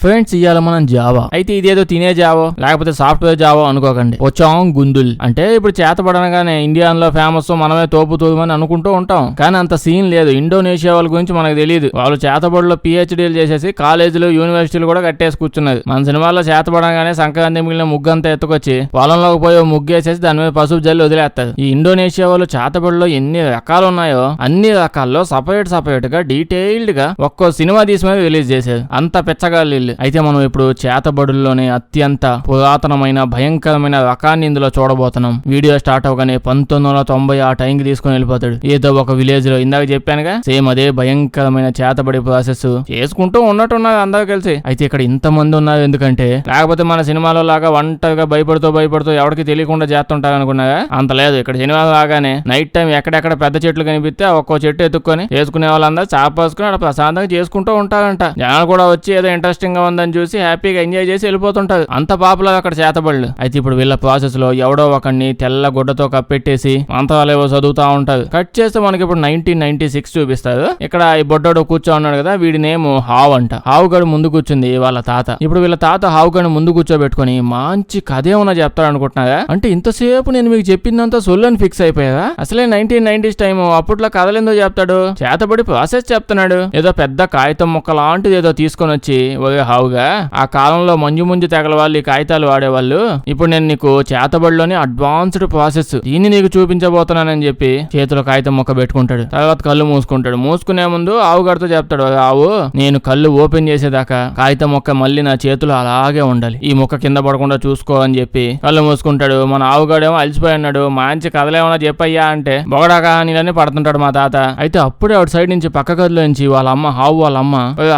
Friends ఇవాళ మనం Java అయితే ఇదేదో తినే జావో లేకపోతే సాఫ్ట్వేర్ జావో అనుకోకండి. వచ్చాం గుందుల్ అంటే ఇప్పుడు చేతపడనగానే ఇండియాలో ఫేమస్ మనమే తోపుతోమని అనుకుంటూ ఉంటాం. కానీ అంత సీన్ లేదు. ఇండోనేషియా వాళ్ళ గురించి మనకు తెలియదు. వాళ్ళు చేతబడిలో పిహెచ్డీలు చేసేసి కాలేజీలు యూనివర్సిటీలు కూడా కట్టేసి కూర్చున్నది. మన సినిమాలో చేతపడగానే సంక్రాంతి మిగిలిన ముగ్గంతా ఎత్తుకొచ్చి పొలంలోకి పోయి ముగ్గేసేసి దాని మీద పసుపు జల్లి వదిలేస్తారు. ఈ ఇండోనేషియా వాళ్ళు చేతబడిలో ఎన్ని రకాలు ఉన్నాయో అన్ని రకాల్లో సపరేట్ గా డీటెయిల్డ్ గా ఒక్కో సినిమా తీసి మీద రిలీజ్ చేశారు. అంత పెచ్చగాళ్ళు. అయితే మనం ఇప్పుడు చేతబడుల్లోనే అత్యంత పురాతనమైన భయంకరమైన రకాన్ని ఇందులో చూడబోతున్నాం. వీడియో స్టార్ట్ అవగానే 1990 ఆ టైంకి తీసుకుని వెళ్ళిపోతాడు ఏదో ఒక విలేజ్ లో. ఇందాక చెప్పానుగా సేమ్ అదే భయంకరమైన చేతబడి ప్రాసెస్ చేసుకుంటూ ఉన్నట్టున్నారు అందరూ కలిసి. అయితే ఇక్కడ ఇంతమంది ఉన్నారు ఎందుకంటే లేకపోతే మన సినిమాలో లాగా ఒంటరిగా భయపడుతూ ఎవరికి తెలియకుండా చేస్తుంటారు అనుకున్నాగా. అంత లేదు. ఇక్కడ సినిమా లాగానే నైట్ టైం ఎక్కడెక్కడ పెద్ద చెట్లు కనిపిస్తే ఒక్కో చెట్టు ఎత్తుక్కొని చేసుకునే వాళ్ళందరూ చాపేసుకుని అక్కడ ప్రశాంతంగా చేసుకుంటూ ఉంటారంట. జనాలు కూడా వచ్చి ఏదో ఇంట్రెస్టింగ్ గా ఉందని చూసి హ్యాపీగా ఎంజాయ్ చేసి వెళ్ళిపోతుంటారు. అంత పాపులర్ అక్కడ చేతబడులు. అయితే ఇప్పుడు వీళ్ళ ప్రాసెస్ లో ఎవడో ఒకడిని తెల్ల గుడ్డతో కప్పెట్టేసి మంత్రాలు ఏవో చదువుతా ఉంటారు. కట్ చేస్తే మనకి ఇప్పుడు 1996 చూపిస్తారు. ఇక్కడ ఈ బొడ్డోడు కూర్చో ఉన్నాడు కదా, వీడి నేమ్ హావ్ అంట. హావు గడు ముందు కూర్చుంది వాళ్ళ తాత. ఇప్పుడు వీళ్ళ తాత హావు గడు ముందు కూర్చోబెట్టుకుని మంచి కథ ఏమన్నా చెప్తాడు అనుకుంటున్నారా? అంటే ఇంతసేపు నేను మీకు చెప్పిందంతా సొల్లని ఫిక్స్ అయిపోయారా? అసలే 1990s టైం. అప్పట్లో కథలేందో చెప్తాడు, చేతబడి ప్రాసెస్ చెప్తున్నాడు. ఏదో పెద్ద కాగితం మొక్క లాంటిది ఏదో తీసుకొని వచ్చి ఒరే హావుగా, ఆ కాలంలో మంజు తెగల వాళ్ళు ఈ కాగితాలు వాడేవాళ్ళు. ఇప్పుడు నేను నీకు చేతబడిలోని అడ్వాన్స్డ్ ప్రాసెస్ దీన్ని నీకు చూపించబోతున్నానని చెప్పి చేతిలో కాగితం మొక్క పెట్టుకుంటాడు. తర్వాత కళ్ళు మూసుకుంటాడు. మూసుకునే ముందు ఆవుగాడితో చెప్తాడు, ఆవు నేను కళ్ళు ఓపెన్ చేసేదాకా కాగితం మొక్క మళ్ళీ నా చేతిలో అలాగే ఉండాలి, ఈ మొక్క కింద పడకుండా చూసుకో అని చెప్పి కళ్ళు మూసుకుంటాడు. మన ఆవుగాడేమో అలసిపోయి ఉన్నాడు. మంచి కథలేమన్నా చెప్పయ్యా అంటే బొగడాకా నీళ్ళని పడుతుంటాడు మా తాత. అయితే అప్పుడే అవుట్ సైడ్ నుంచి పక్క గదిలో నుంచి వాళ్ళ అమ్మ వాళ్ళ అమ్మ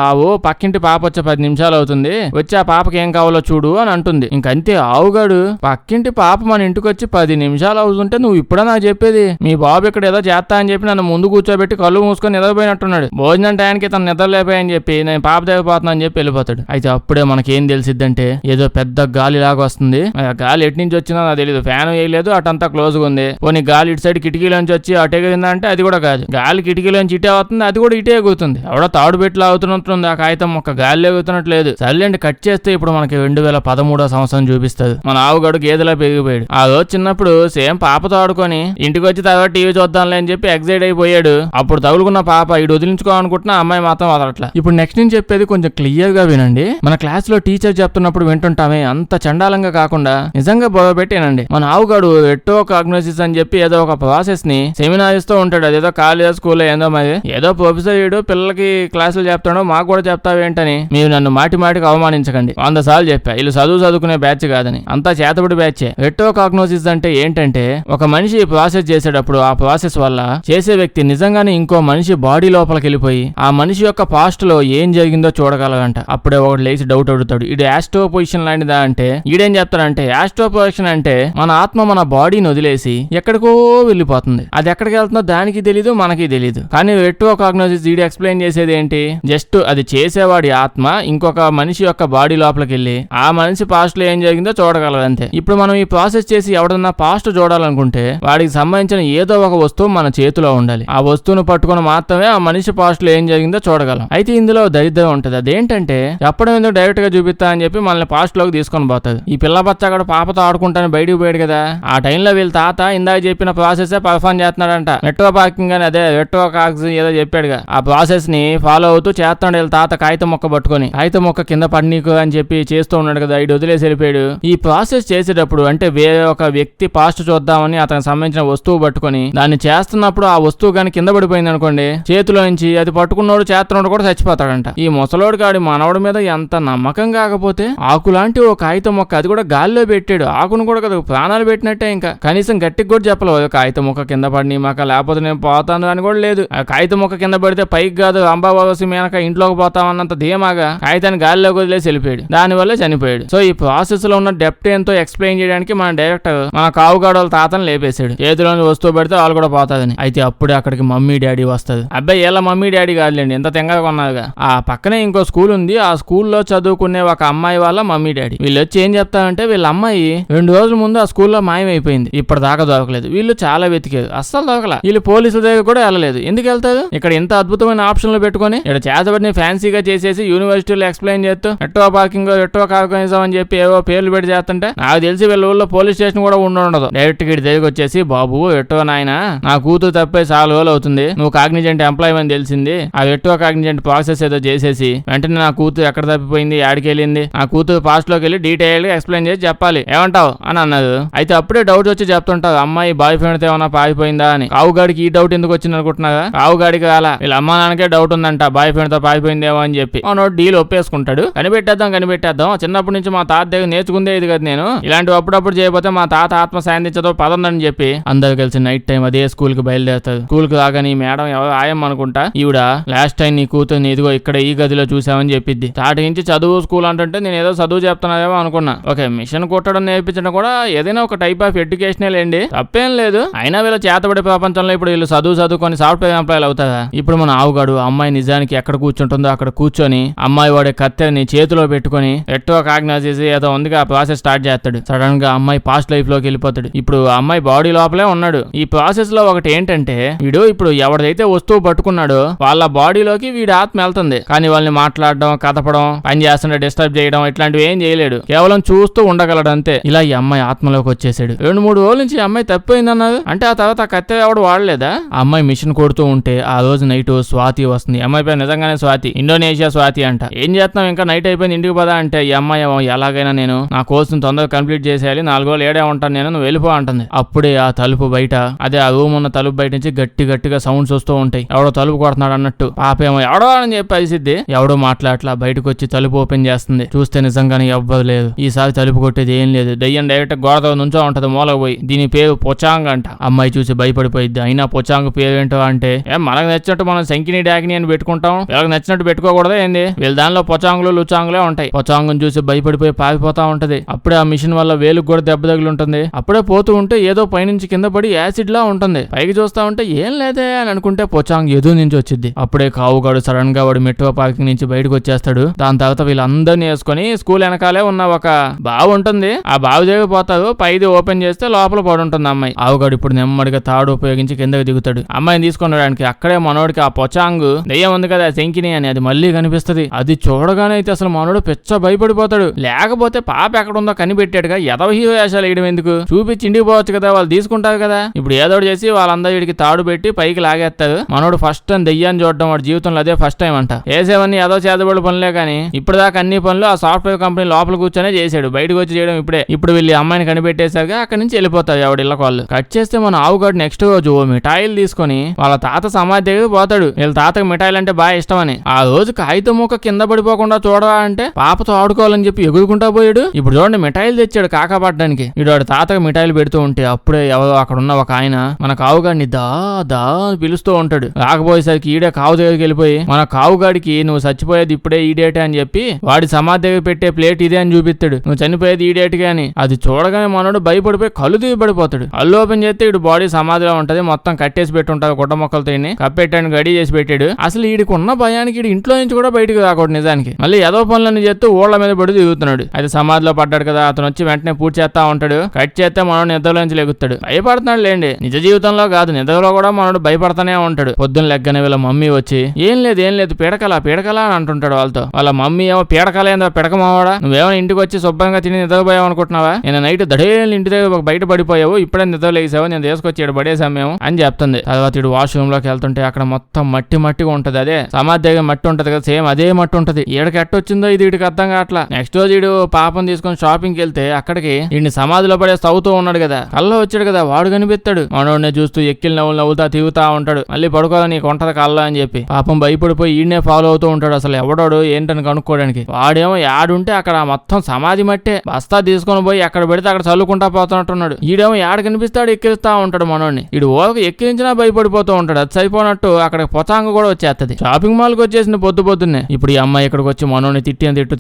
ఆవు పక్కింటి పాప వచ్చే 10 నిమిషాలు అవుతుంది, వచ్చి ఆ పాపకి ఏం కావాలో చూడు అని అంటుంది. ఇంకంతే ఆవుగాడు పక్కింటి పాప మన ఇంటికి వచ్చి 10 నిమిషాలు అవుతుంటే నువ్వు ఇప్పుడే నాకు చెప్పేది, మీ బాబు ఇక్కడ ఏదో చేస్తా అని చెప్పి నన్ను ముందు కూర్చోబెట్టి కళ్ళు మూసుకొని నిద్రపోయినట్టున్నాడు. భోజనం టయానికి తను నిద్రలేపోయని చెప్పి నేను పాప దగ్గరపోతున్నా అని చెప్పి వెళ్ళిపోతాడు. అయితే అప్పుడే మనకేం తెలిసిద్దంటే ఏదో పెద్ద గాలి లాగా వస్తుంది. ఆ గాలి ఎటు నుంచి వచ్చిందో నాకు తెలియదు. ఫ్యాన్ వేయలేదు, అటంతా క్లోజ్ గా ఉంది. పోనీ గాలి ఇటు సైడ్ కిటికీలోంచి వచ్చి అటే ఎగిరిందంటే అది కూడా కాదు. గాలి కిటికీలోంచి ఇటే అవుతుంది, అది కూడా ఇటే ఎగుతుంది. ఎవడో తాడు పెట్టి అవుతున్నట్టుంది ఆ కాగితం మొక్క, గాలి ఎగుతున్నట్లేదు. సర్లేండి కట్ చేస్తే ఇప్పుడు మనకి 2013 సంవత్సరం చూపిస్తుంది. మన ఆవుగాడు గేదెలా పెరిగిపోయాడు. ఆ రోజు చిన్నప్పుడు సేమ్ పాపతో ఆడుకొని ఇంటికి వచ్చి తర్వాత టీవీ చూద్దాంలే అని చెప్పి ఎగ్జైట్ అయిపోయాడు. అప్పుడు తగులుకున్న పాప ఇటు వదిలించుకోవాలనుకుంటున్నా అమ్మాయి మాత్రం వదలట్లా. ఇప్పుడు నెక్స్ట్ నేను చెప్పేది కొంచెం క్లియర్ గా వినండి. మన క్లాస్ లో టీచర్ చెప్తున్నప్పుడు వింటుంటామే, అంత చండాలంగా కాకుండా నిజంగా బోధపెట్టేనండి. మన ఆవుగాడు ఎట్టో కాగ్నోసిస్ అని చెప్పి ఏదో ఒక ప్రాసెస్ ని సెమినార్ ఇస్తూ ఉంటాడు. అదేదో కాలేజ్ స్కూల్లో ఏందో మరి ఏదో ప్రొఫెసర్ వీడు పిల్లలకి క్లాసులు చెప్తాడో మాకు కూడా చెప్తావేంటని మీరు నన్ను మాటికి అవమానించకండి. 100 సార్లు చెప్పా వీళ్ళు చదువుకునే బ్యాచ్ కాదని. అంతా చేతబడి బ్యాచే. రెట్టో కాగ్నోసిస్ అంటే ఏంటంటే ఒక మనిషి ప్రాసెస్ చేసేటప్పుడు ఆ ప్రాసెస్ వల్ల చేసే వ్యక్తి నిజంగానే ఇంకో మనిషి బాడీ లోపలికి వెళ్ళిపోయి ఆ మనిషి యొక్క పాస్ట్ లో ఏం జరిగిందో చూడగలగంట. అప్పుడే ఒకటి లేచి డౌట్ అడుగుతాడు, ఇది యాస్ట్రో పొజిషన్ లాంటిదా అంటే ఈడేం చెప్తాడంటే యాస్ట్రో పొజిషన్ అంటే మన ఆత్మ మన బాడీని వదిలేసి ఎక్కడికో వెళ్ళిపోతుంది. అది ఎక్కడికి వెళ్తుందో దానికి తెలీదు, మనకి తెలీదు. కానీ రెట్టో కాగ్నోసిస్ ఈడు ఎక్స్ప్లెయిన్ చేసేది ఏంటి, జస్ట్ అది చేసేవాడి ఆత్మ ఇంకొక మనిషి యొక్క బాడీ లోపలికి వెళ్ళి ఆ మనిషి పాస్ట్ లో ఏం జరిగిందో చూడగలదంతే. ఇప్పుడు మనం ఈ ప్రాసెస్ చేసి ఎవడన్నా పాస్ట్ చూడాలనుకుంటే వాడికి సంబంధించిన ఏదో ఒక వస్తువు మన చేతిలో ఉండాలి. ఆ వస్తువును పట్టుకుని మాత్రమే ఆ మనిషి పాస్ట్ లో ఏం జరిగిందో చూడగలం. అయితే ఇందులో దరిద్రం ఉంటది. అదేంటంటే చెప్పడం ఎందుకు డైరెక్ట్ గా చూపిస్తా అని చెప్పి మనల్ని పాస్ట్ లోకి తీసుకొని పోతుంది. ఈ పిల్ల బచ్చగాడు పాపతో ఆడుకుంటాను బయటికి పోయాడు కదా, ఆ టైంలో వీళ్ళ తాత ఇందాక చెప్పిన ప్రాసెస్ పర్ఫార్మ్ చేస్తున్నాడంట. నెట్వర్క్ పార్కింగ్ అని అదే నెట్వర్క్ ఆక్సిజన్ ఏదో చెప్పాడుగా, ఆ ప్రాసెస్ ని ఫాలో అవుతూ చేస్తున్నాడు వీళ్ళ తాత. కాగితం మొక్క పట్టుకొని కాగితం మొక్క కింద పడినీకు అని చెప్పి చేస్తూ ఉన్నాడు కదా, ఇటు వదిలేసి వెళ్ళిపోయాడు. ఈ ప్రాసెస్ చేసేటప్పుడు అంటే వేరే ఒక వ్యక్తి పాస్ట్ చూద్దామని అతనికి సంబంధించిన వస్తువు పట్టుకొని దాన్ని చేస్తున్నప్పుడు ఆ వస్తువు కానీ కింద పడిపోయింది అనుకోండి చేతిలో నుంచి, అది పట్టుకున్నోడు చేస్తున్నాడు కూడా చచ్చిపోతాడంట. ఈ ముసలోడు కాడి మనవడి మీద ఎంత నమ్మకం కాకపోతే ఆకులాంటి ఓ కాగితం మొక్క అది కూడా గాల్లో పెట్టాడు. ఆకును కూడా కదా ప్రాణాలు పెట్టినట్టే. ఇంకా కనీసం గట్టికి కూడా చెప్పలేదు కాగితం మొక్క కింద పడి మాక లేకపోతే నేను పోతాను అని కూడా లేదు. ఆ కాగితం మొక్క కింద పడితే పైకి కాదు అంబాబాసి మేనక ఇంట్లోకి పోతామన్నంత ధీమాగా కాగితాన్ని గాల్లోకి వదిలేసి వెళ్ళిపోయాడు. దానివల్ల చనిపోయాడు. సో ఈ ప్రాసెస్ లో ఉన్న డెప్త్ ఎంతో ఎక్స్ప్లెయిన్ చేయడానికి మన డైరెక్టర్ మన కావుగాడు వాళ్ళ తాతను లేపేశాడు. చేతిలోని వస్తువు పెడితే వాళ్ళు కూడా పోతాదని. అయితే అప్పుడే అక్కడికి మమ్మీ డాడీ వస్తుంది. అబ్బాయి ఎలా మమ్మీ డాడీ కాదులేండి, ఎంత తెంగగా కొన్నారుగా. ఆ పక్కనే ఇంకో స్కూల్ ఉంది. ఆ స్కూల్లో చదువుకునే ఒక అమ్మాయి వాళ్ళ మమ్మీ డాడీ. వీళ్ళు వచ్చి ఏం చెప్తారంటే వీళ్ళ అమ్మాయి 2 రోజుల ముందు ఆ స్కూల్లో మాయమైపోయింది, ఇప్పటిదాకా దొరకలేదు. వీళ్ళు చాలా వెతికారు, అస్సలు దొరకల. వీళ్ళు పోలీసుల దగ్గర కూడా వెళ్ళలేదు. ఎందుకు వెళ్తారు? ఇక్కడ ఇంత అద్భుతమైన ఆప్షన్లు పెట్టుకుని ఇక్కడ చేతబడిని ఫ్యాన్సీగా చేసేసి యూనివర్సిటీలో ఎక్స్ప్లెయిన్ చేస్తూ ఎట్టో పార్కింగ్ ఎట్టో ఆర్గనైజం అని చెప్పి ఏవో పేర్లు పెట్టి చేస్తుంటే నాకు తెలిసి వీళ్ళ ఊళ్ళో పోలీస్ స్టేషన్ కూడా ఉండదు. డైరెక్ట్ గా దగ్గరికి వచ్చేసి, బాబు ఎట్టో నాయన నా కూతురు తప్పే చాలా రోజులు అవుతుంది, నువ్వు కాగ్నిజెంట్ ఎంప్లాయ్ అని తెలిసింది, ఆ ఎట్టో కాగ్నిజెంట్ ప్రాసెస్ ఏదో చేసేసి వెంటనే నా కూతురు ఎక్కడ తప్పిపోయింది, ఆడికి వెళ్ళింది, నా కూతురు పాస్ట్ లోకి వెళ్ళి డీటెయిల్ గా ఎక్స్ప్లెయిన్ చేసి చెప్పాలి, ఏమంటావు అని అన్నది. అయితే అప్పుడే డౌట్ వచ్చి చెప్తుంటావు, అమ్మాయి బాయ్ ఫ్రెండ్ తో ఏమన్నా పారిపోయిందా అని. కావుగాడికి ఈ డౌట్ ఎందుకు వచ్చింది అనుకుంటున్నారా? కావుగాడికి రాలా, వీళ్ళ అమ్మా నాన్నకే డౌట్ ఉందంట బాయ్ ఫ్రెండ్ తో పారిపోయిందేమో అని చెప్పి మనోడు డీల్ ఒప్పేసుకుంటాడు. కనిపెట్టేద్దాం చిన్నప్పటి నుంచి మా తాత దగ్గర నేర్చుకుందే ఇది కదా, నేను ఇలాంటివి అప్పుడప్పుడు చేయకపోతే మా తాత ఆత్మ శాంతించదో పదందని చెప్పి అందరు కలిసి నైట్ టైం అదే స్కూల్ కి బయలుదేరుతారు. స్కూల్ కి రాగానే ఈ మేడం ఎవరు ఆయమ్మ అనుకుంటా, ఈవిడ లాస్ట్ టైం నీ కూతుర్ని ఇదిగో ఇక్కడ ఈ గదిలో చూసామని చెప్పిద్ది. తాటి నుంచి చదువు స్కూల్ అంటే నేను ఏదో చదువు చెప్తున్నానేమో అనుకున్నా. ఓకే, మిషన్ కుట్టడం నేర్పించడం కూడా ఏదైనా ఒక టైప్ ఆఫ్ ఎడ్యుకేషనే లేండి, తప్పేం లేదు. అయినా వీళ్ళ చేతబడి ప్రపంచంలో ఇప్పుడు వీళ్ళు చదువుకొని సాఫ్ట్వేర్ ఎంప్లాయీలు అవుతారా? ఇప్పుడు మన ఆవుగాడు అమ్మాయి నిజానికి ఎక్కడ కూర్చుంటుందో అక్కడ కూర్చొని అమ్మాయి వాడే కత్తెని చేతిలో పెట్టుకుని ఎట్టో కాగ్నైజ్ చేసి ఏదో ఉంది ఆ ప్రాసెస్ స్టార్ట్ చేస్తాడు. సడన్ గా అమ్మాయి పాస్ట్ లైఫ్ లోకి వెళ్ళిపోతాడు. ఇప్పుడు అమ్మాయి బాడీ లోపలే ఉన్నాడు. ఈ ప్రాసెస్ లో ఒకటి ఏంటంటే, వీడు ఇప్పుడు ఎవరిదైతే వస్తువు పట్టుకున్నాడో వాళ్ళ బాడీలోకి వీడి ఆత్మ వెళ్తుంది. కానీ వాళ్ళని మాట్లాడడం, కదపడం, పని చేస్తుంటే డిస్టర్బ్ చేయడం ఇట్లాంటివి ఏం చేయలేడు. కేవలం చూస్తూ ఉండగలడు అంతే. ఇలా ఈ అమ్మాయి ఆత్మలోకి వచ్చేసాడు. 2-3 రోజుల నుంచి ఈ అమ్మాయి తప్పిపోయిందన్నారు. అంటే ఆ తర్వాత ఆ కత్తె ఎవడు వాడలేదా? ఆ అమ్మాయి మిషన్ కొడుతూ ఉంటే ఆ రోజు నైట్ స్వాతి వస్తుంది. అమ్మాయి పేరు నిజంగానే స్వాతి, ఇండోనేషియా స్వాతి అంట. ఏం చేస్తున్నాం, ఇంకా నైట్ అయిపోయింది, ఇంటికి పదా అంటే ఈ అమ్మాయి ఎలాగైనా నేను నా కోర్సును తొందరగా కంప్లీట్ చేసేయాలి, 4 రోజులు ఏడే ఉంటాను నేను, నువ్వు వెళ్ళిపో అంటుంది. అప్పుడే ఆ తలుపు బయట, అదే ఆ రూమ్ ఉన్న తలుపు బయట నుంచి గట్టిగా సౌండ్స్ వస్తూ ఉంటాయి. ఎవడో తలుపు కొడుతున్నాడు అన్నట్టు. పాపేమో ఎవడో అని చెప్పి అరిసిద్ది. ఎవడో మాట్లాడలా బయటకు వచ్చి తలుపు ఓపెన్ చేస్తుంది. చూస్తే నిజంగానే ఎవ్వరు లేదు. ఈసారి తలుపు కొట్టేది ఏం లేదు. దయ్యం డైరెక్ట్ గోడతో నుంచో ఉంటది మూలకు పోయి. దీని పేరు పొచాంగ్ అంట. అమ్మాయి చూసి భయపడిపోయింది. అయినా పొచాంగ్ పేరు ఏంటో అంటే, మనకు నచ్చినట్టు మనం శంకిని డాకిని అని పెట్టుకుంటాం, వీళ్ళకి నచ్చినట్టు పెట్టుకోకూడదా ఏంది? వీళ్ళ దానిలో పొచాంగులు లుచాంగులే ఉంటాయి. పొచాంగుని చూసి భయపడిపోయి పారిపోతా ఉంటది. అప్పుడే ఆ మిషన్ వల్ల వేలుకు కూడా దెబ్బ తగిలి ఉంటుంది. అప్పుడే పోతూ ఉంటే ఏదో పైనుంచి కింద పడి యాసిడ్ లా ఉంటుంది. పైకి చూస్తా ఉంటే ఏం లేదే అని అనుకుంటే పొచాంగ్ ఎదురు నుంచి వచ్చింది. అప్పుడే కావుగాడు సడన్ గా వాడు మెట్రో పార్కింగ్ నుంచి బయటకు వచ్చేస్తాడు. దాని తర్వాత వీళ్ళందరినీ వేసుకుని స్కూల్ వెనకాలే ఉన్న ఒక బావి ఉంటుంది, ఆ బావి దగ్గర పోతారు. పైది ఓపెన్ చేస్తే లోపల పడి ఉంటుంది అమ్మాయి. ఆవుగాడు ఇప్పుడు నెమ్మదిగా తాడు ఉపయోగించి కిందకి దిగుతాడు అమ్మాయిని తీసుకునడానికి. అక్కడే మనోడికి ఆ పొచాంగ్ దెయ్యం ఉంది కదా శంకిని అని, అది మళ్ళీ కనిపిస్తది. అది చూడగానే అయితే అసలు మనోడు పెచ్చ భయపడిపోతాడు. లేకపోతే పాప ఎక్కడుందో కనిపెట్టాడుగా, ఎదవ హీరో వేషాలు వేయడం ఎందుకు, చూపించి ఇంటికి పోవచ్చు కదా, వాళ్ళు తీసుకుంటారు కదా. ఇప్పుడు ఏదో చేసి వాళ్ళందరూ వీడికి తాడు పెట్టి పైకి లాగేస్తారు. మనోడు ఫస్ట్ టైం దెయ్యాన్ని చూడడం వాడు జీవితంలో అదే ఫస్ట్ టైం అంట. వేసేవన్నీ ఏదో చేతబడి పనులే కానీ ఇప్పుడు దాకా అన్ని పనులు ఆ సాఫ్ట్వేర్ కంపెనీ లోపల కూర్చొనే చేశాడు. బయటకు వచ్చి చేయడం ఇప్పుడే. ఇప్పుడు వీళ్ళు అమ్మాయిని కనిపెట్టేశాక అక్కడి నుంచి వెళ్ళిపోతారు ఎవడి ఇళ్ళ వాళ్ళు. కట్ చేస్తే మన ఆవుగాడు నెక్స్ట్ రోజు మిఠాయిలు తీసుకొని వాళ్ళ తాత సమాధి దగ్గర పోతాడు. వీళ్ళ తాతకు మిఠాయిలు అంటే బాగా ఇష్టమని. ఆ రోజు కాగితం ముక్క కింద పడిపోకుండా చూడవా అంటే పాపతో ఆడుకోవాలని చెప్పి ఎగురుకుంటా పోయాడు. ఇప్పుడు చూడండి మిఠాయిలు తెచ్చాడు కాకాపడ్డానికి. వీడు వాడు తాతకు మిఠాయిలు పెడుతూ ఉంటే అప్పుడే ఎవరో అక్కడ ఉన్న ఒక ఆయన మన కావుగాడిని దా అని పిలుస్తూ ఉంటాడు. రాకపోయేసరికి ఈడే కావు దగ్గరికి వెళ్ళిపోయి మన కావుగాడికి నువ్వు చచ్చిపోయేది ఇప్పుడే ఈ డేటే అని చెప్పి వాడి సమాధి దగ్గర పెట్టే ప్లేట్ ఇదే అని చూపిస్తాడు. నువ్వు చనిపోయేది ఈ డేట్ గాని. అది చూడగానే మనోడు భయపడిపోయి కళ్ళు దిగిపడిపోతాడు. కళ్ళు ఓపెన్ చేస్తే ఇటు బాడీ సమాధిలో ఉంటది, మొత్తం కట్టేసి పెట్టి ఉంటాడు గుడ్డ మొక్కలతో కప్పెట్టాను గడి చేసి పెట్టాడు. అసలు వీడికి ఉన్న భయానికి ఇంట్లో నుంచి కూడా బయటకు రాకూడదు నిజానికి. మళ్ళీ ఏదో పనులన్నీ చేస్తూ ఊళ్ళ మీద పడి దిగుతున్నాడు. అయితే సమాధిలో పడ్డాడు కదా, అతను వచ్చి వెంటనే పూర్తి చేస్తా ఉంటాడు. కట్ చేస్తే మనోడు నిద్రలో నుంచి లెగుతాడు. భయపడుతున్నాడు లేండి, నిజ జీవితంలో కాదు నిద్రలో కూడా మనోడు భయపడతానే ఉంటాడు. పొద్దున్న లెగ్గనే వీళ్ళ మమ్మీ వచ్చి ఏం లేదు పీడకల అని అంటుంటాడు వాళ్ళతో. వాళ్ళ మమ్మీ ఏమో పీడకలేందో పిడకమావాడా, నువ్వేమో ఇంటికి వచ్చి శుభ్రంగా తిని నిద్రపోయావు అనుకుంటున్నావా, నేను నైట్ దడేళ్ళు ఇంటి దగ్గర బయట పడిపోయావు, ఇప్పుడే నిద్ర లేసావు, నేను తీసుకొచ్చి ఇక్కడ పడేసాం మేము అని చెప్తుంది. తర్వాత ఇడు వాష్రూమ్ లోకి వెళ్తుంటే అక్కడ మొత్తం మట్టిగా ఉంటది. అదే సమాధి దగ్గర మట్టి ఉంటది కదా, సేమ్ అదే మట్టి ఉంటది. ఈడకి ఎట్టొచ్చిందో ఇది వీడికి అర్థం కావట్లా. నెక్స్ట్ రోజు వీడు పాపం తీసుకొని షాపింగ్కి వెళ్తే అక్కడికి వీడిని సమాధిలో పడే సౌతూ ఉన్నాడు కదా, కల్లో వచ్చాడు కదా, వాడు కనిపిస్తాడు. మనోడిని చూస్తూ ఎక్కిల నవ్వుతా తిరుగుతా ఉంటాడు. మళ్ళీ పడుకోవాలి నీకు ఉంటది కల్లో అని చెప్పి పాపం భయపడిపోయి ఈయనే ఫాలో అవుతూ ఉంటాడు. అసలు ఎవడోడు ఏంటని కనుక్కోవడానికి. వాడేమో యాడుంటే అక్కడ మొత్తం సమాధి మట్టే, బస్తా తీసుకొని పోయి ఎక్కడ పెడితే అక్కడ చల్లుకుంటా పోతున్నట్టున్నాడు. ఈడేమో యాడ కనిపిస్తాడు ఎక్కిరిస్తా ఉంటాడు మనోడిని. ఈడు ఓరకు ఎక్కిరించినా భయపడిపోతూ ఉంటాడు. అది సరిపోనట్టు అక్కడ పొచాంగ కూడా వచ్చేస్తది. షాపింగ్ మాల్ కి వచ్చేసింది పొద్దున్నే. ఇప్పుడు ఈ అమ్మాయి ఇక్కడికి వచ్చి మనోడిని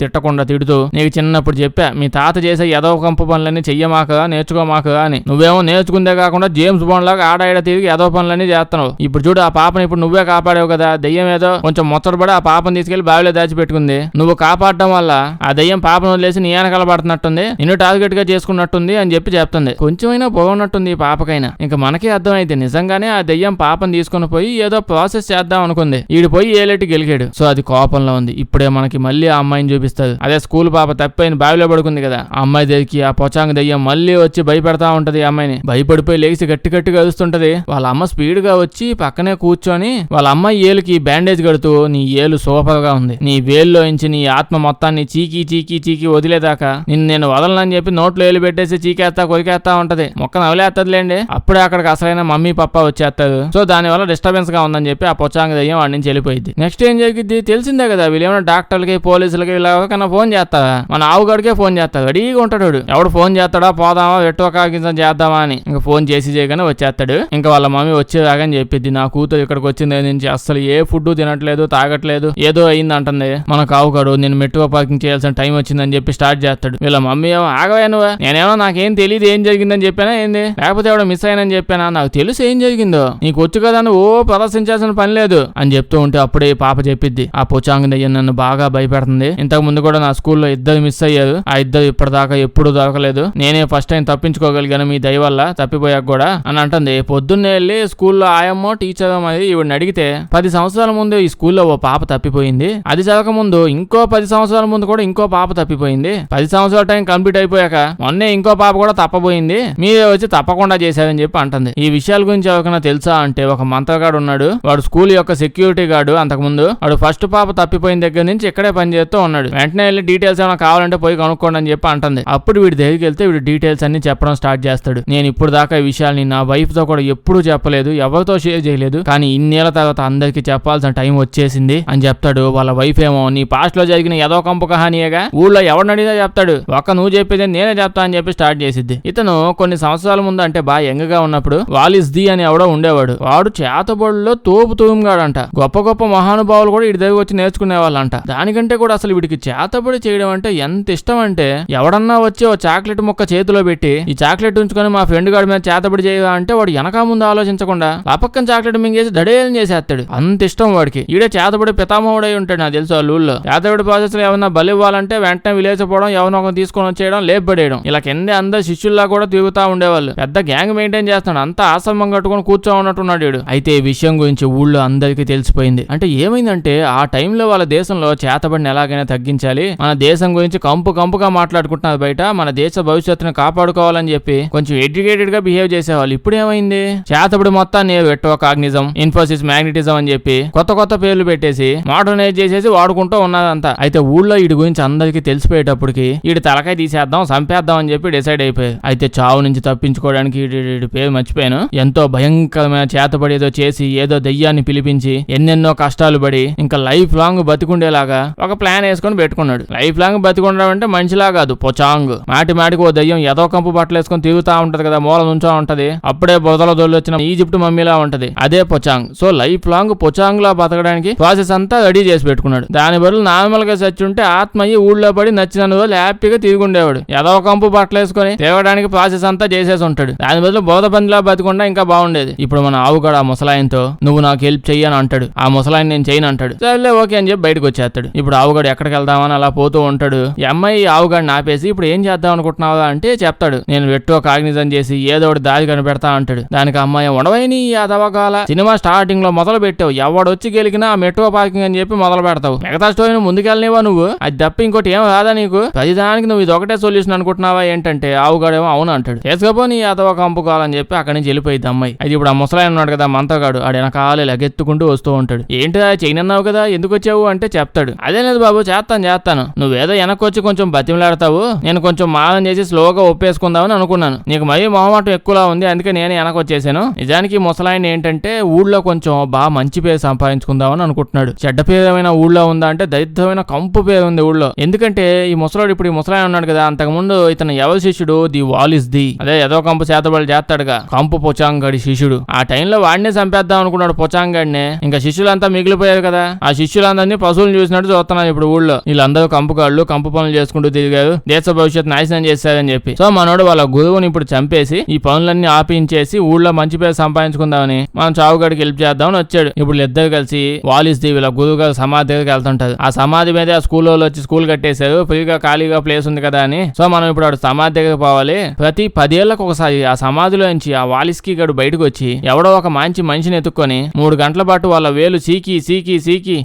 తిట్టకుండా తిడుతూ నీకు చిన్నప్పుడు చెప్పా మీ తాత చేసే ఏదో కంపు పనులన్నీ చెయ్యమాకగా నేర్చుకోమాకగా అని. నువ్వేమో నేర్చుకుందే కాకుండా జేమ్స్ బాండ్ లాగా ఆడ తిరిగి ఏదో పనులన్నీ చేస్తున్నావు. ఇప్పుడు చూడు ఆ పాపని ఇప్పుడు నువ్వే కాపాడావు కదా, దెయ్యం ఏదో కొంచెం ముచ్చటపడి ఆ పాపను తీసుకెళ్లి బావిలో దాచిపెట్టుకుంది. నువ్వు కాపాడడం వల్ల ఆ దెయ్యం పాపను వదిలేసి నీ వెనకాల పడుతున్నట్టుంది, నిన్ను టార్గెట్ గా చేసుకున్నట్టుంది అని చెప్పి చెప్తుంది. కొంచెమైనా బాగున్నట్టుంది ఈ పాపకైనా. ఇంకా మనకే అర్థమైంది నిజంగానే ఆ దెయ్యం పాపను తీసుకుని పోయి ఏదో ప్రాసెస్ చేద్దాం అనుకుంది. ఈడు పోయి ఏలేటి గెలికాడు. సో అది కోపంలో ఉంది. ఇప్పుడే అప్పుడే మనకి మళ్ళీ ఆ అమ్మాయిని చూపిస్తారు. అదే స్కూల్ పాప తప్పైన బావిలో పడుకుంది కదా, ఆ అమ్మాయి దగ్గరికి ఆ పొచాంగ్ దయ్యం మళ్ళీ వచ్చి భయపెడతా ఉంటది. ఆ అమ్మాయిని భయపడిపోయి లేచి గట్టి గట్టిగా అరుస్తుంటది. వాళ్ళ అమ్మ స్పీడ్ గా వచ్చి పక్కనే కూర్చొని వాళ్ళ అమ్మాయి ఏలుకి బ్యాండేజ్ కడుతూ, నీ ఏలు సూపర్ గా ఉంది, నీ వేల్లో ఇంచి నీ ఆత్మ మొత్తాన్ని చీకి చీకి చీకి వదిలేదాకా నిన్ను నేను వదలనని చెప్పి నోట్లో ఏలు పెట్టేసి చీకేస్తా కొరికేస్తా ఉంటది. మొక్కను వదిలేస్తదిలేండి. అప్పుడే అక్కడికి అసలైన మమ్మీ పప్ప వచ్చేస్తారు. సో దాని వల్ల డిస్టర్బెన్స్ గా ఉందని చెప్పి ఆ పొచ్చాంగ దయ్యం వాడి నుంచి వెళ్ళిపోయింది. నెక్స్ట్ ఏం జరిగింది తెలిసిందే కదా, వీళ్ళేమైనా డాక్టర్లకి పోలీసులకి ఇలా ఫోన్ చేస్తారా, మన ఆవుగాడికే ఫోన్ చేస్తాడు. రెడీగా ఉంటాడు. ఎవడు ఫోన్ చేస్తాడా, పోదామా వెట్టువకాగించం చేద్దామా అని ఇంకా ఫోన్ చేసి చేయగానే వచ్చేస్తాడు. ఇంకా వాళ్ళ మమ్మీ వచ్చేదాగని చెప్పిద్ది, నా కూతురు ఇక్కడికి వచ్చింది నుంచి అసలు ఏ ఫుడ్ తినట్లేదు, తాగట్లేదు, ఏదో అయింది అంటుంది. మన కావుగాడు నేను మెట్రో పార్కింగ్ చేయాల్సిన టైం వచ్చిందని చెప్పి స్టార్ట్ చేస్తాడు. వీళ్ళ మమ్మీ ఏమో ఆగవా నువ్వు, నేనేమో నాకేం తెలియదు ఏం జరిగిందని చెప్పానా ఏంది, లేకపోతే ఎవడో మిస్ అయినని చెప్పానా, నాకు తెలుసు ఏం జరిగిందో, నీకు వచ్చు కదా నువ్వు ప్రదర్శించాల్సిన పని లేదు అని చెప్తూ ఉంటే అప్పుడే పాప చెప్పిద్ది, ఆ పొచాంగ్ దయ్యం నన్ను బాగా భయపెడుతుంది. ఇంతకు ముందు కూడా నా స్కూల్లో ఇద్దరు మిస్ అయ్యారు, ఆ ఇద్దరు ఇప్పటిదాకా ఎప్పుడు దొరకలేదు, నేనే ఫస్ట్ టైం తప్పించుకోగలిగాను మీ దయ వల్ల తప్పిపోయాక కూడా అని అంటుంది. పొద్దున్నే వెళ్ళి స్కూల్లో ఆయమ్మో టీచర్ మరి ఇవిడిని అడిగితే 10 సంవత్సరాల ముందు ఈ స్కూల్లో ఓ పాప తప్పిపోయింది, అది చదవక ముందు ఇంకో 10 సంవత్సరాల ముందు కూడా ఇంకో పాప తప్పిపోయింది, 10 సంవత్సరాల టైం కంప్లీట్ అయిపోయాక మొన్నే ఇంకో పాప కూడా తప్పపోయింది, మీరే వచ్చి తప్పకుండా చేశారని చెప్పి అంటుంది. ఈ విషయాల గురించి ఎవరికైనా తెలుసా అంటే ఒక మంత్రగాడు ఉన్నాడు, వాడు స్కూల్ యొక్క సెక్యూరిటీ గార్డు. అంతకుముందు వాడు ఫస్ట్ పాప తప్పిపోయిన దగ్గర నుంచి ఇక్కడే పనిచేస్తూ ఉన్నాడు. వెంటనే వెళ్ళి డీటెయిల్స్ ఏమైనా కావాలంటే పోయి కనుక్కోండి అని చెప్పి అంటుంది. అప్పుడు వీడి దగ్గరికి వెళ్తే వీడు డీటెయిల్స్ అన్ని చెప్పడం స్టార్ట్ చేస్తాడు. నేను ఇప్పుడు దాకా ఈ విషయాల్ని నా వైఫ్ తో కూడా ఎప్పుడూ చెప్పలేదు, ఎవరితో షేర్ చేయలేదు, కానీ ఇన్నేళ్ల తర్వాత అందరికి చెప్పాల్సిన టైం వచ్చేసింది అని చెప్తాడు. వాళ్ళ వైఫ్ ఏమో నీ పాస్ట్ లో జరిగిన ఏదో కంపు కహానీయగా ఊళ్ళో ఎవరిని అడిగినా చెప్తాడు, ఒక్క నువ్వు చెప్పేది నేనే చెప్తా అని చెప్పి స్టార్ట్ చేసిద్ది. ఇతను కొన్ని సంవత్సరాల ముందు అంటే బాగా యంగ్ గా ఉన్నప్పుడు వాలిస్ ది అని ఎవడో ఉండేవాడు. వాడు చేతబడుల్లో తోపు తూముగాడంట. గొప్ప గొప్ప మహానుభావులు కూడా వీడి దగ్గర వచ్చి నేర్చుకునే వాళ్ళంట. దానికంటే కూడా అసలు వీడికి చేతబడి చేయడం అంటే ఎంత ఇష్టం అంటే, ఎవడన్నా వచ్చి ఓ చాక్లెట్ ముక్క చేతిలో పెట్టి ఈ చాక్లెట్ ఉంచుకొని మా ఫ్రెండ్ గాడి మీద చేతబడి చేయవా అంటే వాడు వెనక ముందు ఆలోచించకుండా పక్కన చాక్లెట్ మింగేసి డడేలని చేసేస్తాడు. అంత ఇష్టం వాడికి. ఈడే చేతబడి పితామహుడై ఉంటాడు నాకు తెలుసు వాళ్ళ ఊళ్ళో. చేతబడి ప్రాసెస్ లో ఏమన్నా బలి ఇవ్వాలంటే వెంటనే విలేచపోవడం, ఎవరినో ఒకరు తీసుకొని వచ్చేయడం, లేపబడేయడం, ఇలా కిందే అందరు శిష్యుల్లా కూడా తిరుగుతా ఉండేవాళ్ళు. పెద్ద గ్యాంగ్ మెయింటైన్ చేస్తాడు. అంతా ఆశ్రమం కట్టుకుని కూర్చో ఉన్నట్టున్నాడు వీడు. అయితే ఈ విషయం గురించి ఊళ్ళో అందరికీ తెలిసిపోయింది. అంటే ఏమైందంటే ఆ టైంలో వాళ్ళ దేశంలో చేతబడిని ఎలాగైనా తగ్గించాలి, మన దేశం గురించి కంపుగా మాట్లాడుకుంటున్నారు బయట, మన దేశ భవిష్యత్తును కాపాడుకోవాలని చెప్పి కొంచెం ఎడ్యుకేటెడ్ గా బిహేవ్ చేసేవాళ్ళు. ఇప్పుడు ఏమైంది, చేతబడి మొత్తాన్ని వెట్టో కాగ్నిజం, ఇన్ఫోసిస్ మ్యాగ్నెటిజం అని చెప్పి కొత్త పేర్లు పెట్టేసి మోడర్నైజ్ చేసేసి వాడుకుంటూ ఉన్నదంతా. అయితే ఊళ్ళో వీడి గురించి అందరికీ తెలిసిపోయేటప్పటికి వీడి తలకాయ తీసేద్దాం, చంపేద్దాం అని చెప్పి డిసైడ్ అయిపోయారు. అయితే చావు నుంచి తప్పించుకోవడానికి వీడి పేరు మర్చిపోయాను, ఎంతో భయంకరమైన చేతబడి ఏదో చేసి ఏదో దయ్యాన్ని పిలిపించి ఎన్నెన్నో కష్టాలు పడి ఇంకా లైఫ్ లాంగ్ బతికుండేలాగా ఒక ప్లాన్ వేసుకొని పెట్టుకున్నాడు. లైఫ్ లాంగ్ బతికుండడం అంటే మనిషిలా కాదు, పొచాంగ్. మాటికి ఓ దయ్యం ఏదో కంపు బట్టలు వేసుకొని తిరుగుతా ఉంటది కదా, మూల నుంచో ఉంటది, అప్పుడే బొదల దొల్లి వచ్చిన ఈజిప్ట్ మమ్మీలా ఉంటది, అదే పొచాంగ్. సో లైఫ్ లాంగ్ పొచాంగ్ లా బతకడానికి ప్రాసెస్ అంతా రెడీ చేసి పెట్టుకున్నాడు. దాని బదులు నార్మల్ గా చచ్చి ఉంటే ఆత్మయ్యి ఊళ్ళో పడి నచ్చిన రోజులు హ్యాపీగా తిరుగుండేవాడు. ఏదో కంపు బట్టలు వేసుకొని తిరగడానికి ప్రాసెస్ అంతా చేసేసి ఉంటాడు. దాని బదులు బోధ పందిలా బతికుండా ఇంకా బాగుండేది. ఇప్పుడు మన ఆవుగాడు ఆ ముసలాయంతో నువ్వు నాకు హెల్ప్ చెయ్యని అంటాడు. ఆ ముసలాయన నేను చేయను అంటాడు. సరేలే ఓకే అని చెప్పి బయటకు వచ్చేస్తాడు. ఇప్పుడు ఆవుగాడు ఎక్కడికి వెళ్దామని అలా పోతూ ఉంటాడు. ఈ అమ్మాయి ఆవుగాడిని ఆపేసి ఇప్పుడు ఏం చేద్దాం అనుకుంటున్నావా అంటే చెప్తాడు, నేను వెట్టో కాగ్నిజం చేసి ఏదో ఒకటి దారి కనిపెడతా అంటాడు. దానికి అమ్మాయి ఉండవైని అదవగాల సినిమా స్టార్టింగ్ లో మొదలు పెట్టావు, ఎవడొచ్చి గెలికినా మెట్రో పార్కింగ్ అని చెప్పి మొదలు పెడతావు, మిగతా స్టోరీని ముందుకెళ్ళనివా నువ్వు, అది తప్ప ఇంకోటి ఏం రాదా నీకు, ప్రతిదానికి నువ్వు ఇది ఒకటే సొల్యూషన్ అనుకుంటున్నావా ఏంటంటే ఆవుగాడేమో అవును అంటాడు. చేసుకోపో నీ అదవ కంపుకోవాలని చెప్పి అక్కడి నుంచి వెళ్ళిపోయింది అమ్మాయి. అది ఇప్పుడు ఆ ముసలాయన ఉన్నాడు కదా మంతగాడు, ఆడు వెనకాలే లగెత్తుకుంటూ వస్తూ ఉంటాడు. ఏంటిదా చేయనన్నావు కదా ఎందుకు వచ్చావు అంటే చెప్తాడు, అదే లేదు బాబు చేస్తాను, నువ్వేదో వెనకొచ్చి కొంచెం బతిమలాడతావు, నేను కొంచెం మానం చేసి స్లోగా ఒప్పేసుకుందామని అనుకున్నాను, నీకు మరీ మొహమాటం ఎక్కువలా ఉంది అందుకే నేను వెనకొచ్చేసాను. నిజానికి ముసలాయన ఏంటంటే ఊళ్ళో కొంచెం బాగా మంచి పేరు సంపాదించుకుందామని అనుకుంటున్నాడు. చెడ్డ పేరు ఏమైనా ఊళ్ళో ఉందా అంటే దరిద్రమైన కంపు పేరు ఉంది ఊళ్ళో. ఎందుకంటే ఈ ముసలాడు ఇప్పుడు ఈ ముసలాయన ఉన్నాడు కదా, అంతకుముందు ఇతను ఎవరి శిష్యుడు, ది వాలిస్ ది, అదే ఏదో కంపు చేతబడి చేస్తాడుగా కంపు పొచాంగ్ గడి శిష్యుడు. ఆ టైంలో వాడినే చంపేద్దాం అనుకున్నాడు పొచాంగ్ గడినే. ఇంకా శిష్యులంతా మిగిలిపోయారు కదా, ఆ శిష్యులందరినీ పశువులు చూసినట్టు చూస్తున్నారు ఇప్పుడు ఊళ్ళో. వీళ్ళందరూ కంపుగాళ్ళు కంపు పనులు చేసుకుంటూ తిరిగారు, దేశ భవిష్యత్తు నాశనం చేశారని చెప్పి. సో మనోడు వాళ్ళ గురువుని ఇప్పుడు చంపేసి ఈ పనులన్నీ ఆపించేసి ఊళ్ళో మంచి పేరు సంపాదించుకుందామని మనం చావుగాడికి హెల్ప్ చేద్దామని వచ్చాడు. ఇప్పుడు ఇద్దరు కలిసి వాలిస్ ది వీళ్ళ గురువు గారు సమాధి దగ్గరికి వెళ్తుంటారు. ఆ సమాధి మీద ఆ స్కూల్ వాళ్ళు వచ్చి స్కూల్ కట్టేశారు, ఫ్రీగా ఖాళీగా ప్లేస్ ఉంది కదా అని. సో మనం ఇప్పుడు వాడు సమాధి దగ్గరికి పోవాలి. ప్రతి 10 ఏళ్లకు ఒకసారి ఆ సమాధిలో నుంచి ఆ వాలిస్కి గడు బయటకు వచ్చి ఎవడో ఒక మంచి మనిషిని ఎత్తుక్కొని 3 గంటల పాటు వాళ్ళ వేలు సీకి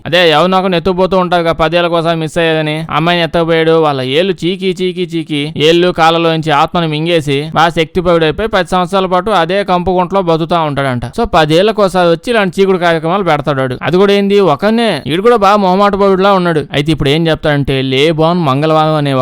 అదే ఎవరినొక ఎత్తుపోతూ చచ్చిపోతూ ఉంటారు కదా 10 ఏళ్ల కోసం మిస్ అయ్యేదని. అమ్మాయిని ఎత్తకపోయాడు, వాళ్ళ ఏళ్ళు చీకి ఏళ్ళు కాళ్ళలోంచి ఆత్మని మింగేసి బాగా శక్తిపరుడైపోయి 10 సంవత్సరాల పాటు అదే కంపు గుంటలో బతుకుతా ఉంటాడంట. సో 10 ఏళ్లకోసారి వచ్చి ఇలాంటి చీకుడు కార్యక్రమాలు పెడతాడు. అది కూడా ఏంది ఒకనే వీడు కూడా బాగా మొహమాట పడుడులా ఉన్నాడు. అయితే ఇప్పుడు ఏం చెప్తాడంటే లేబాన్ మంగళవారం అనే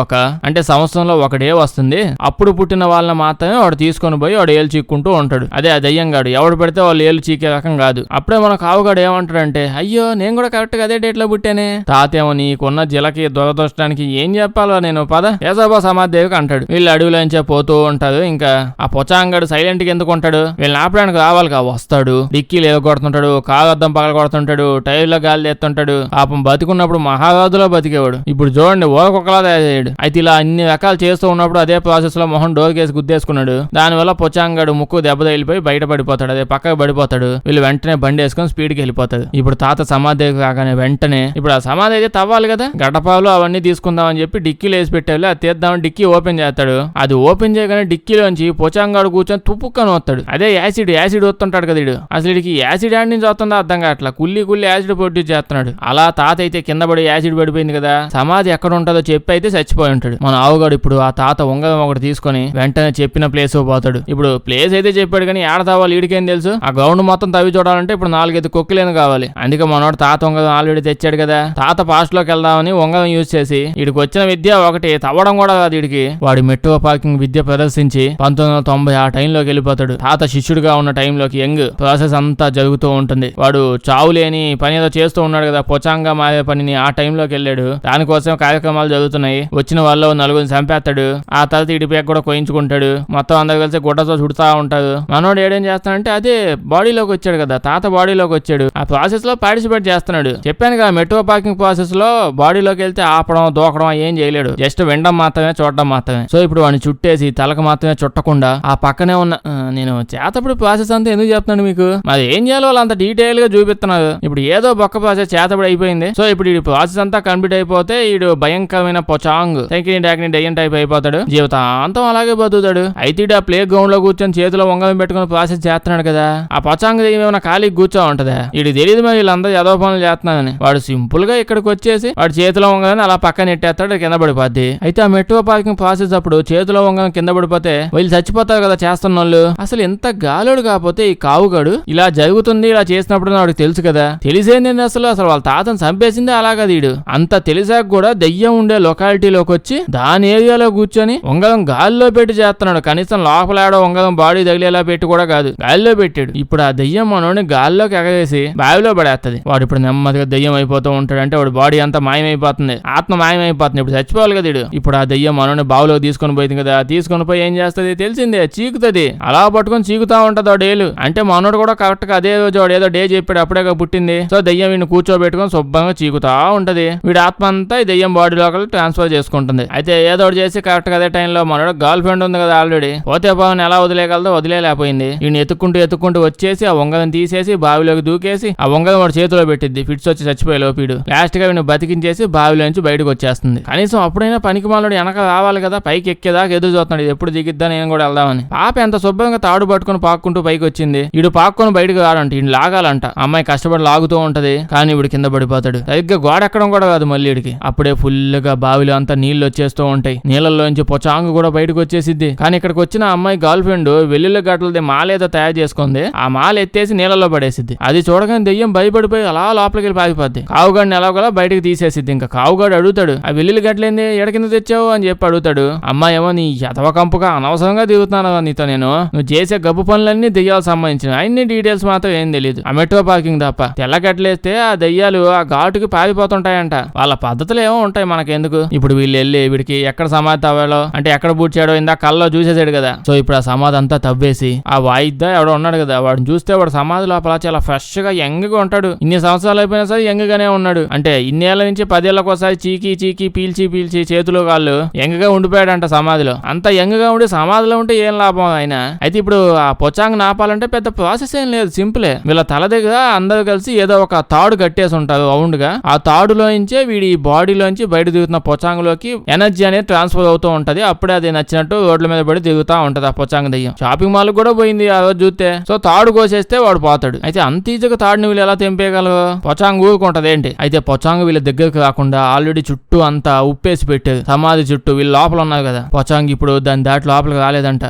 అంటే సంవత్సరంలో ఒకడే వస్తుంది, అప్పుడు పుట్టిన వాళ్ళని మాత్రమే వాడు తీసుకొని పోయి వాడు ఏళ్ళు చీక్కుంటూ ఉంటాడు. అదే ఆ దయ్యంగాడు ఎవడు పెడితే వాళ్ళు ఏళ్ళు చీకే రకం కాదు. అప్పుడే మన కావుగాడు ఏమంటాడంటే అయ్యో నేను కూడా కరెక్ట్ గా అదే డేట్ లో పుట్టానే. తాతేమో నీకున్న జిలకి దురదృష్టానికి ఏం చెప్పాలో నేను పద ఏజాబా సమాధికి అంటాడు. వీళ్ళు అడవిలోంచే పోతూ ఉంటారు. ఇంకా ఆ పొచాంగాడు సైలెంట్ గా ఎందుకు ఉంటాడు, వీళ్ళని ఆపడానికి రావాలిగా. వస్తాడు, డిక్కీలు కొడుతుంటాడు, కారు అద్దం పగల కొడుతుంటాడు, టైర్లో గాలి ఎత్తుంటాడు. పాపం బతికున్నప్పుడు మహారాజులో బతికేవాడు. ఇప్పుడు చూడండి ఓకొకలా తయారయ్యాడు. అయితే ఇలా అన్ని రకాలు చేస్తూ ఉన్నప్పుడు అదే ప్రాసెస్ లో మొహం డోర్ కేసి గుద్దేసుకున్నాడు. దానివల్ల పొచాంగాడు ముక్కు దెబ్బ తగిలిపోయి బయట పడిపోతాడు, అదే పక్కకు పడిపోతాడు. వీళ్ళు వెంటనే బండి వేసుకొని స్పీడ్ కి వెళ్ళిపోతాడు. ఇప్పుడు తాత సమాధి కాగానే వెంటనే ఇప్పుడు ఆ సమాధి అయితే తవ్వాలి కదా, గడపాలు అవన్నీ తీసుకుందాం అని చెప్పి డిక్కీలు వేసి పెట్టాలి. అది తీద్దామని డిక్కీ ఓపెన్ చేస్తాడు. అది ఓపెన్ చేయగానే డిక్కీలోంచి పొచాంగాడు కూర్చొని తుప్పుక్కని వస్తాడు. అదే యాసిడ్ వస్తుంటాడు కదా వీడు. అసలు వీడికి యాసిడ్ యాడ్ నుంచి వస్తుందో అర్థం కావట్లా, కుల్లి యాసిడ్ ప్రొడ్యూస్ చేస్తున్నాడు. అలా తాత అయితే కింద పడి యాసిడ్ పడిపోయింది కదా, సమాధి ఎక్కడ ఉంటుందో చెప్పి అయితే చచ్చిపోయి ఉంటాడు. మన ఆవుగాడు ఇప్పుడు ఆ తాత ఉంగరం ఒకటి తీసుకొని వెంటనే చెప్పిన ప్లేస్ పోతాడు. ఇప్పుడు ప్లేస్ అయితే చెప్పాడు కానీ ఏడ తావాలి వీడికేం తెలుసు. ఆ గ్రౌండ్ మొత్తం తవ్వి చూడాలంటే ఇప్పుడు 4-5 కొక్కిలేను కావాలి. అందుకే మనోడు తాత ఉంగరం ఆల్రెడీ తెచ్చాడు కదా, తాత పాస్ట్ లోకి వెళ్దామని ఉంగరం యూజ్ చేసి వీడికి వచ్చిన విద్య ఒకటి తవ్వడం కూడా కాదు వీడికి. వాడి మెట్రో పార్కింగ్ విద్య ప్రదర్శించి 1990 ఆ టైంలోకి వెళ్ళిపోతాడు. తాత శిష్యుడిగా ఉన్న టైంలోకి యంగ్ ప్రాసెస్ అంతా జరుగుతూ ఉంటుంది. వాడు చావు లేని పని ఏదో చేస్తూ ఉన్నాడు కదా, పొచాంగా మారే పనిని, ఆ టైంలోకి వెళ్ళాడు. దానికోసం కార్యక్రమాలు జరుగుతున్నాయి. వచ్చిన వాళ్ళు 4 చంపేస్తాడు. ఆ తర్వాత ఇటు పేక కూడా కోయించుకుంటాడు. మొత్తం అందరు కలిసి గుడ్డతో చుడతా ఉంటారు. మనోడు ఏడేం చేస్తానంటే అదే బాడీలోకి వచ్చాడు కదా, తాత బాడీలోకి వచ్చాడు. ఆ ప్రాసెస్ లో పార్టిసిపేట్ చేస్తున్నాడు. చెప్పాను కదా మెట్రో పార్కింగ్ ప్రాసెస్ లో బాడీలోకి వెళ్తే ఆపడం దూకడం ఏం చేయలేడు, జస్ట్ వినడం మాత్రమే చూడడం మాత్రమే. సో ఇప్పుడు వాడిని చుట్టేసి తలకు మాత్రమే చుట్టకుండా ఆ పక్కనే ఉన్న నేను చేతప్పుడు ప్రాసెస్ అంతా ఎందుకు చెప్తున్నాను మీకు, మరి ఏం చేయాలో వాళ్ళు అంత డీటెయిల్ గా చూపిస్తున్నారు. ఇప్పుడు ఏదో బొక్క ప్రాసెస్ చేతప్పుడు అయిపోయింది. సో ఇప్పుడు ఈ ప్రాసెస్ అంతా కంప్లీట్ అయిపోతే వీడు భయంకరమైన పొచాంగ్ టెక్ని దయ్యం టైప్ అయిపోతాడు. జీవితాంతం అలాగే బతుకుతాడు. అయితే ఆ ప్లే గ్రౌండ్ లో కూర్చొని చేతిలో వంగం పెట్టుకుని ప్రాసెస్ చేస్తున్నాడు కదా, ఆ పొచాంగ్ దయ్యం ఏమైనా ఖాళీ కూర్చో ఉంటదా, వీడికి తెలియదు మరి వీళ్ళందరూ ఏదో పనులు చేస్తున్నానని. వాడు సింపుల్ గా ఇక్కడికి వచ్చేసి వాడు చేతిలో వంగని అలా పక్కన నెట్టేస్తాడు, కింద పడిపోద్ది. అయితే ఆ మెట్రో పార్కింగ్ ప్రాసెస్ అప్పుడు చేతిలో వంగం కింద పడిపోతే వీళ్ళు చచ్చిపోతారు కదా చేస్తున్న వాళ్ళు. అసలు ఎంత గాలోడు కాకపోతే ఈ కావుగాడు ఇలా జరుగుతుంది ఇలా చేసినప్పుడు వాడికి తెలుసు కదా, తెలిసేంది అసలు వాళ్ళ తాతను చంపేసిందే అలాగా. వీడు అంత తెలిసాక కూడా దయ్యం ఉండే లొకాలిటీలోకి వచ్చి దాని ఏరియాలో కూర్చొని ఉంగరం గాల్లో పెట్టి చేస్తున్నాడు. కనీసం లోపలాడో ఉంగరం బాడీ తగిలేలా పెట్టి కూడా కాదు, గాల్లో పెట్టాడు. ఇప్పుడు ఆ దయ్యం మనోడిని గాల్లోకి ఎగవేసి బావిలో పడేస్తుంది. వాడు ఇప్పుడు నెమ్మదిగా దయ్యం అయిపోతూ ఉంటాడు. అంటే వాడు బాడీ అంతా మాయమైపోతుంది, ఆత్మ మాయమైపోతుంది. ఇప్పుడు చచ్చిపోవాలి కదా వీడు. ఇప్పుడు ఆ దయ్యం మనోడిని బావిలో తీసుకొని పోయింది కదా, తీసుకొని పోయి ఏం చేస్తుంది తెలిసిందే, చీకుతుంది. అలా పట్టుకొని చీకుతా ఉంటది ఆ డేలు. అంటే మనోడు కూడా కరెక్ట్ గా అదే రోజు వాడు ఏదో డే చెప్పాడు అప్పుడే పుట్టింది. సో దయ్యం వీడిని కూర్చోబెట్టుకొని శుభ్రంగా చీకుతా ఉంటది. వీడి ఆత్మ అంతా ఈ దయ్యం బాడీ లోకి ట్రాన్స్ఫర్ చేసుకుంటుంది. అయితే ఏదో చేసి కరెక్ట్ గా అదే టైంలో మనోడు గర్ల్ ఫ్రెండ్ ఉంది కదా ఆల్రెడీ, పోతే బావని ఎలా వదిలేయగలదో వదిలేలేకపోయింది. వీడిని ఎత్తుకుంటూ వచ్చేసి ఆ ఉంగరం తీసేసి బావిలోకి దూకేసి ఆ ఉంగరం వాడు చేతిలో పెట్టింది. ఫిట్స్ వచ్చి చచ్చిపోయే లోపీడు లాస్ట్ గా వీడిని బతికించేసి బావిలోంచి బయటకు వచ్చేస్తుంది. కనీసం అప్పుడైనా పనికి మాలోడు వెనక రావాలి కదా, పైకి ఎక్కేదాకా ఎదురు చూస్తున్నాడు ఎప్పుడు దిగిద్దా నేను కూడా వెళ్దామని. పాప ఎంత శుభ్రంగా తాడు పట్టుకుని పాక్కుంటూ పైకి వచ్చింది. వీడు పాక్కొని బయటకు రాడంట, వీడిని లాగాలంట. అమ్మాయి కష్టపడి లాగుతూ ఉంటది కానీ వీడు కింద పడిపోతాడు. సరిగ్గా గోడ ఎక్కడం కూడా కాదు మళ్ళీ వీడికి. అప్పుడే ఫుల్ గా బావిలో అంతా నీళ్లు వచ్చేస్తూ ఉంటాయి. నీళ్ళల్లోంచి పొచాంగు కూడా బయటకు వచ్చేసిద్ది. కానీ ఇక్కడికి వచ్చిన అమ్మాయి గర్ల్ ఫ్రెండ్ వెల్లుల్లి గట్లది మాలేదో తయారు చేసుకుంది. ఆ మాల ఎత్తేసి నీళ్ళలో పడేసిద్ది. అది చూడగానే దెయ్యం భయపడిపోయి అలా లోపలికి వెళ్ళి పారిపోద్ది. కావుగాడిని ఎలాగోలా బయటకు తీసేసిద్ది. ఇంకా కావుగాడు అడుగుతాడు ఆ వెల్లుల్లి గట్లేంది ఎడ కింద తెచ్చావు అని చెప్పి అడుగుతాడు. అమ్మాయి ఏమో నీ ఎదవ కంపుగా అనవసరంగా దిగుతున్నాను నీతో, నేను నువ్వు చేసే గబ్బు పనులన్నీ దెయ్యాలు సంబంధించిన అన్ని డీటెయిల్స్ మాత్రం ఏం తెలియదు, ఆ మెట్రో పార్కింగ్ తప్ప. తెల్లగట్లేస్తే ఆ దెయ్యాలు ఆ ఘాటుకి పారిపోతుంటాయంట. వాళ్ళ పద్ధతులు ఏమో ఉంటాయి మనకెందుకు. ఇప్పుడు వీళ్ళు వెళ్ళి వీడికి ఎక్కడ సమాధి తవ్వాలో అంటే ఎక్కడ పూడ్చాడో ఇందాక కల్లో చూసేసాడు కదా. సో ఇప్పుడు ఆ సమాధి అంతా తవ్వేసి ఆ వాయిద్దా ఎవడో ఉన్నాడు కదా వాడిని చూస్తే వాడు సమాధి లోపల చాలా ఫ్రెష్ గా యంగ్ గా ఉంటాడు. ఇన్ని సంవత్సరాలు అయిపోయినా సరే యంగ్ గానే ఉన్నాడు. అంటే ఇన్నేళ్ల నుంచి 10 ఏళ్లకోసారి చీకి పీల్చి చేతులు కాళ్ళు యంగ్ గా ఉండిపోయాడంట సమాధిలో. అంత యంగ్ గా ఉండి సమాధిలో ఉంటే ఏం లాభం ఆయన. అయితే ఇప్పుడు ఆ పొచాంగ్ నాపాలంటే పెద్ద ప్రాసెస్ ఏం లేదు, సింపులే. వీళ్ళ తల దగ్గర అందరూ కలిసి ఏదో ఒక తాడు కట్టేసి ఉంటారు రౌండ్ గా. ఆ తాడులోంచే వీడి బాడీలోంచి బయట దిగుతున్న పొచాంగ్లోకి ఎనర్జీ అనేది ట్రాన్స్ఫర్ అవుతూ ఉంటది. అప్పుడే అది నచ్చినట్టు రోడ్ల మీద పడి దిగుతా ఉంటది ఆ పొచాంగ్ దెయ్యం. షాపింగ్ మాల్ కూడా పోయింది ఆ రోజు చూస్తే. సో తాడు కోసేస్తే వాడు పోతాడు. అయితే అంత ఈజీగా తాడుని వీళ్ళు ఎలా తెంపేయగలరు, పొచాంగ్ ఊరుకుంటది ఏంటి. అయితే పొచాంగ్ వీళ్ళ దగ్గరకు రాకుండా ఆల్రెడీ చుట్టూ అంతా ఉప్పేసి పెట్టారు, సమాధి చుట్టూ. వీళ్ళు లోపల ఉన్నారు కదా, పొచాంగ్ ఇప్పుడు దాని దాటి లోపలికి రాలేదంట.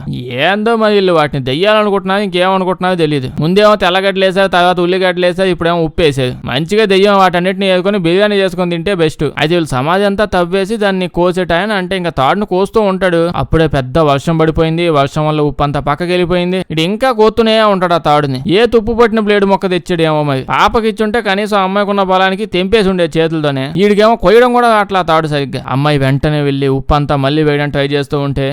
ఏందో మరి వీళ్ళు వాటిని దెయ్యాలనుకుంటున్నారు, ఇంకేమనుకుంటున్నారో తెలియదు. ముందేమో తెల్లగడ్డలు వేసారు, తర్వాత ఉల్లిగడ్డలు వేసారు, ఇప్పుడేమో ఉప్పేసారు. మంచిగా దెయ్యం వాటన్నిటిని వేసుకొని బిర్యానీ చేసుకొని తింటే బెస్ట్. అయితే వీళ్ళు సమాధి అంతా తవ్వేసి దాన్ని కోసేటాయని అంటే ఇంకా తాడును కోస్తూ ఉంటాడు. అప్పుడే పెద్ద వర్షం పడిపోయింది. వర్షం వల్ల ఉప్పు అంతా పక్కకి వెళ్ళిపోయింది. ఇటు ఇంకా కోస్తూనే ఉంటాడు ఆ తాడుని. ఏ తుప్పు పట్టిన బ్లేడ్ మొక్క తెచ్చాడేమో మరి. పాపకి ఇచ్చుంటే కనీసం అమ్మాయికి ఉన్న బలానికి తెంపేసి ఉండే చేతులతోనే. వీడికేమో కొయ్యడం కూడా అట్లా తాడు సరిగ్గా. అమ్మాయి వెంటనే వెళ్లి ఉప్పు అంతా మళ్ళీ వేయడానికి ట్రై చేస్తూ ఉంటే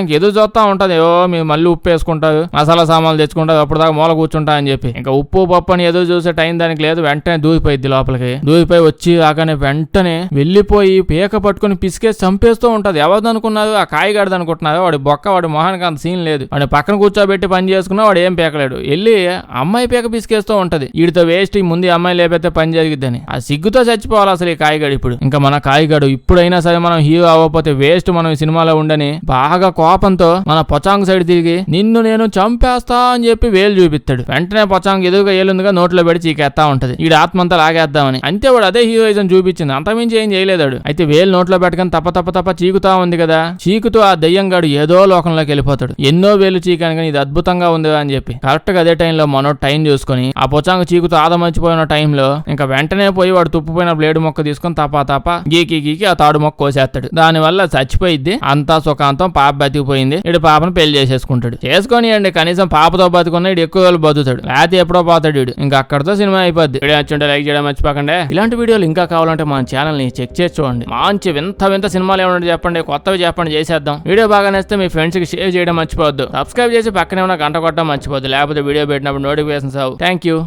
ఇంకెదురు చూస్తా ఉంటది. మీరు మళ్ళీ ఉప్పు వేసుకుంటారు, మసాలా సామాన్లు తెచ్చుకుంటారు, అప్పుడు దాకా మూల కూర్చుంటా అని చెప్పి. ఇంకా ఉప్పు పప్పు అని ఎదురు చూసే టైం దానికి లేదు. వెంటనే దూరిపోయింది లోపలికి. దూరిపోయి వచ్చి రాగానే వెంటనే వెళ్లిపోయి పీక పట్టుకుని పిసికేసి చంపేస్తూ ఉంటది. ఎవరిది అనుకున్నారు? ఆ కాయగాడిది అనుకుంటున్నారు. వాడి బొక్క, వాడి మొహానికి అంత సీన్ లేదు. వాడిని పక్కన కూర్చోబెట్టి పని చేసుకున్నా వాడు ఏం పీకలేడు. వెళ్ళి అమ్మాయి పీక పిసికేస్తూ ఉంటది. వీడితో వేస్ట్, ముందు అమ్మాయి లేకపోతే పని జరిగిద్దని ఆ సిగ్గుతో చచ్చిపోవాలి అసలు ఈ కాయగాడు. ఇప్పుడు ఇంకా మన కాయగాడు ఇప్పుడైనా సరే మనం హీరో అవ్వకపోతే వేస్ట్ మనం ఈ సినిమాలో ఉండని బాగా కోపంతో మన పొచాంగ్ సైడ్ తిరిగి నిన్ను నేను చంపేస్తా అని చెప్పి వేలు చూపిస్తాడు. వెంటనే పొచాంగ్ ఎదురుగా ఏలుందిగా నోట్లో పెట్టి చీకేస్తా ఉంటది. వీడి ఆత్మంతా లాగేద్దామని. అంతే వాడు అదే హీరోయిజం చూపించింది, అంతమించి ఏం చేయలేదాడు. అయితే వేలు నోట్లో పెట్టుకుని తప్ప చీకుతా ఉంది కదా, చీకుతూ ఆ దయ్యంగాడు ఏదో లోకంలోకి వెళ్ళిపోతాడు. ఎన్నో వేలు చీకాను కానీ ఇది అద్భుతంగా ఉంది అని చెప్పి కరెక్ట్ గా అదే టైంలో మనో టైం చూసుకుని ఆ పొచాంగ్ చీకుతూ ఆదమర్చిపోయిన టైంలో ఇంకా వెంటనే పోయి వాడు తుప్పుపోయిన బ్లేడ్ మొక్క తీసుకుని తప గీకి ఆ తాడు మొక్క కోసేస్తాడు. దాని వల్ల చచ్చిపోయిద్ది. అంతా సుఖాంతం, పాప బతికిపోయింది. ఇడు పాపను పెళ్లి చేసేసుకుంటాడు. చేసుకొని అండి కనీసం పాపతో బతుకున్న ఇడు ఎక్కువ రోజులు బతుకుతాడు, లేకపోతే ఎప్పుడో పోతాడు ఇడు. ఇంకా అక్కడతో సినిమా అయిపోద్ది. వీడియో నచ్చుంటే లైక్ చేయడం మర్చిపోకండి. ఇలాంటి వీడియోలు ఇంకా కావాలంటే మన ఛానల్ ని చెక్ చేసి చూడండి. మంచి వింత సినిమాలు ఏమన్నా చెప్పండి, కొత్తవి చెప్పండి, చేసేద్దాం. వీడియో బాగా నచ్చితే మీ ఫ్రెండ్స్ కి షేర్ చేయడం మర్చిపోవద్దు. సబ్స్క్రైబ్ చేసి పక్కనే ఉన్న గంట కొట్టడం మర్చిపోద్దు, లేకపోతే వీడియో పెట్టినప్పుడు నోటిఫికేషన్స్ రావు. Thank you.